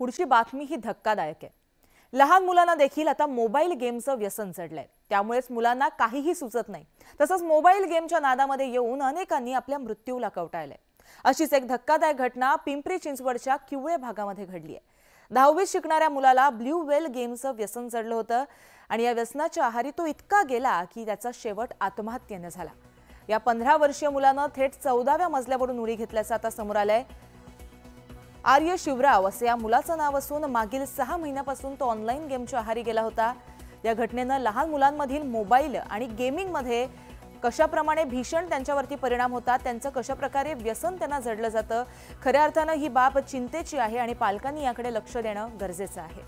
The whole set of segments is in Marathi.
पुढची बातमी ही धक्कादायक आहे। लहान मुलांना देखील आता मोबाईल गेमचं व्यसन चढलंय। त्यामुळेच मुलांना काहीही सुचत नाही। तसंच मोबाईल गेमच्या नादामध्ये येऊन अनेकांनी आपल्या मृत्यूला कवटाळलंय। अशीच एक धक्कादायक घटना पिंपरी चिंचवडच्या किवळे भागामध्ये घडली आहे। 10वीत शिकणाऱ्या मुलाला ब्लू व्हेल गेमचं व्यसन चढलं होतं आणि या व्यसनाच्या आहारी तो इतका गेला की त्याचा शेवट आत्महत्येने झाला। या 15 वर्षीय मुलानं थेट 14व्या मजल्यावरून उडी घेतल्याचं आता समोर आलंय। आर्य शिवराव असे या मुलाचं नाव असून मागील 6 महिन्यापासून तो ऑनलाईन गेमच्या आहारी गेला होता। या घटनेनं लहान मुलांमधील मोबाईल आणि गेमिंगमध्ये कशाप्रमाणे भीषण त्यांच्यावरती परिणाम होतात, त्यांचं कशाप्रकारे व्यसन त्यांना जडलं जातं, खऱ्या अर्थानं ही बाब चिंतेची आहे आणि पालकांनी याकडे लक्ष देणं गरजेचं आहे।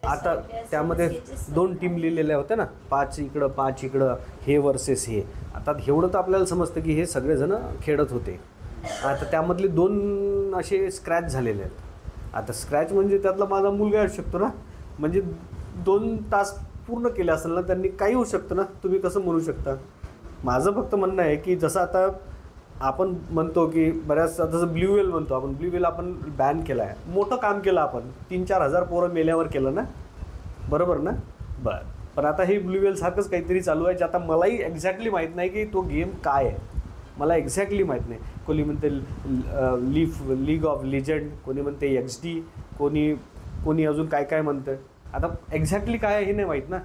आता त्यामध्ये 2 टीम लिहिलेल्या होत्या ना, 5 इकडं 5 इकडं, हे वर्सेस हे। आता एवढं तर आपल्याला समजतं की हे सगळेजण खेळत होते। आता त्यामधले 2 असे स्क्रॅच झालेले आहेत। आता स्क्रॅच म्हणजे त्यातला माझा मुलगा असू शकतो ना, म्हणजे 2 तास पूर्ण केले असेल ना त्यांनी, काही होऊ शकतं ना, तुम्ही कसं म्हणू शकता? माझं फक्त म्हणणं आहे की जसं आता आपण म्हणतो की बऱ्याच जसं ब्लू व्हेल म्हणतो आपण, ब्लू व्हेल आपण बॅन केला आहे, मोठं काम केलं आपण, 3-4 हजार पोरं मेल्यावर केलं ना, बरोबर ना? बरं, पण आता हे ब्लू व्हेल सारखंच काहीतरी चालू आहे जे आता मलाही एक्झॅक्टली माहीत नाही की तो गेम काय आहे, मला एक्झॅक्टली माहीत नाही। कोणी म्हणते लीग ऑफ लिजंड, कोणी म्हणते XD, कोणी अजून काय काय म्हणतं। आता एक्झॅक्टली काय आहे हे नाही माहीत ना।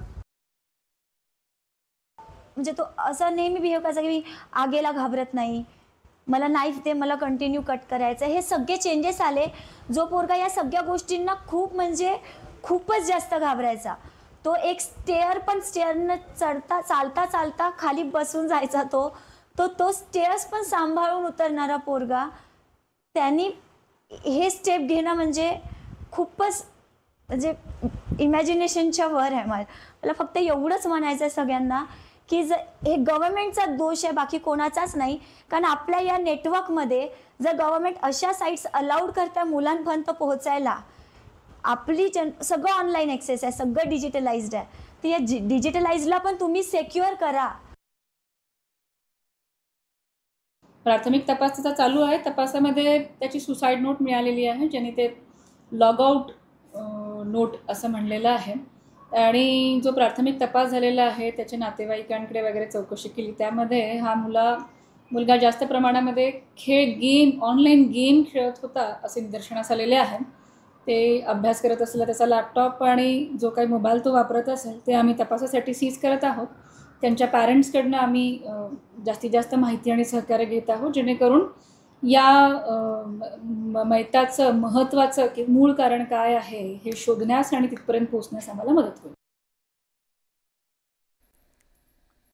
म्हणजे तो असा नेहमी बिहेव करायचा की मी आगेला घाबरत नाही, मला नाईफ दे, मला कंटिन्यू कट करायचं। हे सगळे चेंजेस आले। जो पोरगा या सगळ्या गोष्टींना खूपच जास्त घाबरायचा, तो एक स्टेअरनं चालता चालता खाली बसून जायचा। तो स्टेअर्स पण सांभाळून उतरणारा पोरगा, त्यांनी हे स्टेप घेणं म्हणजे खूपच म्हणजे इमॅजिनेशनच्या वर आहे। मला फक्त एवढंच म्हणायचं आहे सगळ्यांना की हे गव्हर्नमेंटचा दोष आहे, बाकी कोणाचाच नाही। कारण आपल्या या नेटवर्कमध्ये जर गव्हर्नमेंट अशा साईट्स अलाउड करता मुलांपर्यंत पोहोचायला, आपली सगळं ऑनलाईन ॲक्सेस आहे, सगळं डिजिटलाइज्ड आहे, तर या डिजिटलाइज्डला पण तुम्ही सेक्युअर करा। प्राथमिक तपास त्याचा चालू आहे। तपासामध्ये त्याची सुसाईड नोट मिळालेली आहे, ज्याने ते लॉग आउट नोट असं म्हणलेलं आहे। आणि जो प्राथमिक तपास झालेला आहे त्याच्या नातेवाईकांकडे वगैरे चौकशी केली, त्यामध्ये हा मुलगा जास्त प्रमाणामध्ये ऑनलाईन गेम खेळत होता असे निदर्शनास आलेले आहे। ते अभ्यास करत असलेला त्याचा लॅपटॉप आणि जो काही मोबाईल तो वापरत असेल ते आम्ही तपासासाठी सीज करत आहोत। त्यांच्या पॅरेंट्सकडनं आम्ही जास्तीत जास्त माहिती आणि सहकार्य घेत आहोत, जेणेकरून या मैताचं महत्त्वाचं की मूळ कारण काय आहे हे शोधण्यास आणि तिथपर्यंत पोहोचण्यास आम्हाला मदत होईल।